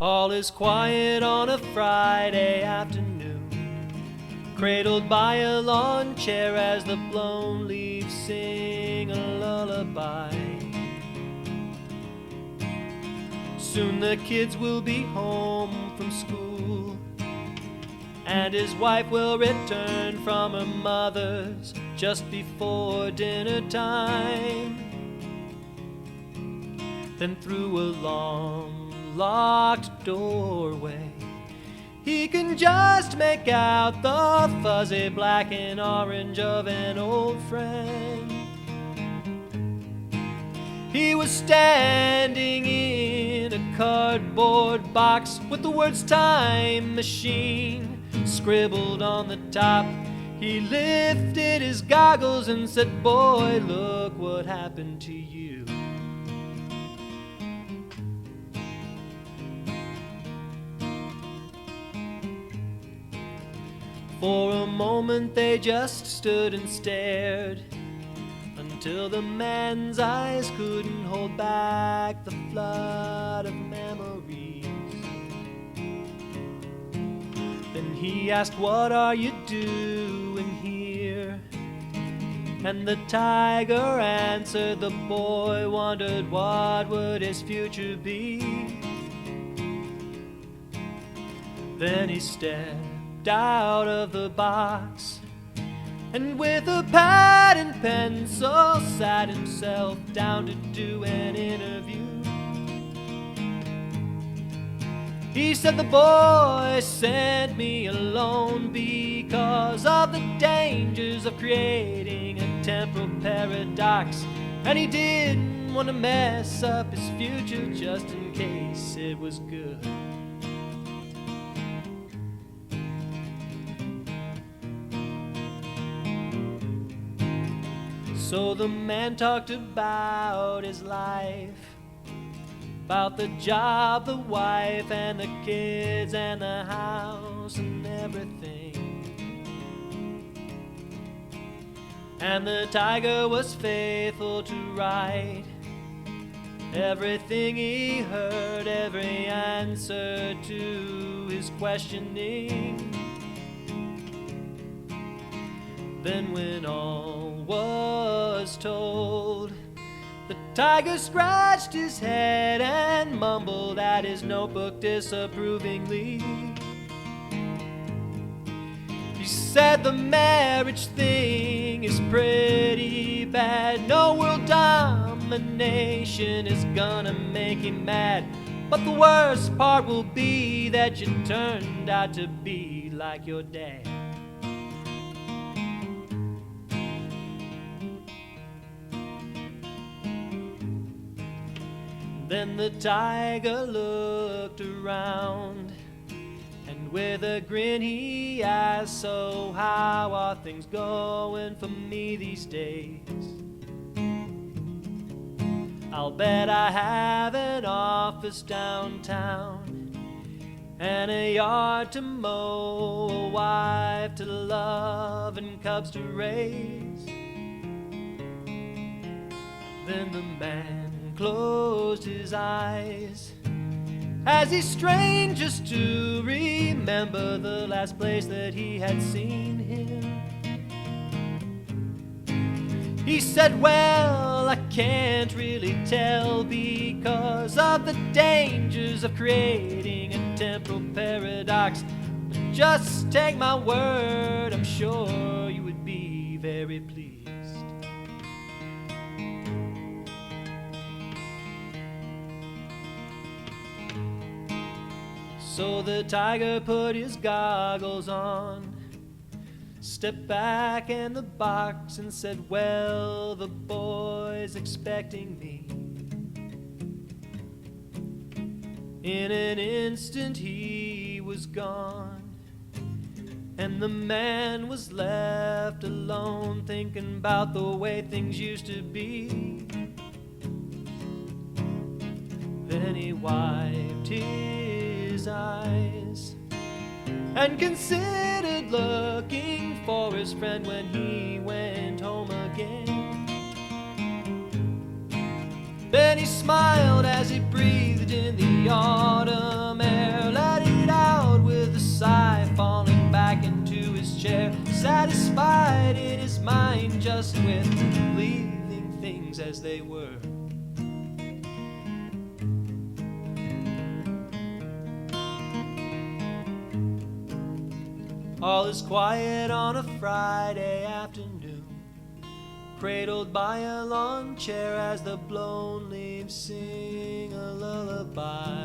All is quiet on a Friday afternoon, cradled by a lawn chair as the blown leaves sing a lullaby. Soon the kids will be home from school, and his wife will return from her mother's just before dinner time. Then through a long locked doorway, he can just make out the fuzzy black and orange of an old friend. He was standing in a cardboard box with the words "Time Machine" scribbled on the top. He lifted his goggles and said, "Boy, look what happened to you." For a moment they just stood and stared, until the man's eyes couldn't hold back the flood of memories. Then he asked, "What are you doing here?" And the tiger answered. The boy wondered, what would his future be? Then he stepped out of the box, and with a pad and pencil sat himself down to do an interview. He said, "The boy sent me alone because of the dangers of creating a temporal paradox, and he didn't want to mess up his future just in case it was good." So the man talked about his life, about the job, the wife, and the kids, and the house, and everything. And the tiger was faithful to write everything he heard, every answer to his questioning. Then when all was told, the tiger scratched his head and mumbled at his notebook disapprovingly. He said, "The marriage thing is pretty bad. No, world domination is gonna make him mad. But the worst part will be that you turned out to be like your dad." Then the tiger looked around, and with a grin he asked, "So how are things going for me these days? I'll bet I have an office downtown, and a yard to mow, a wife to love, and cubs to raise." Then the man closed his eyes as he strained just to remember the last place that he had seen him. He said, "Well, I can't really tell because of the dangers of creating a temporal paradox. But just take my word, I'm sure you would be very pleased." So the tiger put his goggles on, stepped back in the box and said, "Well, the boy's expecting me." In an instant he was gone, and the man was left alone, thinking about the way things used to be. Then he wiped his eyes and considered looking for his friend when he went home again. Then he smiled as he breathed breathed in the autumn air, let it out with a sigh, falling back into his chair, satisfied in his mind just with leaving things as they were. All is quiet on a Friday afternoon, cradled by a lawn chair as the blown leaves sing a lullaby.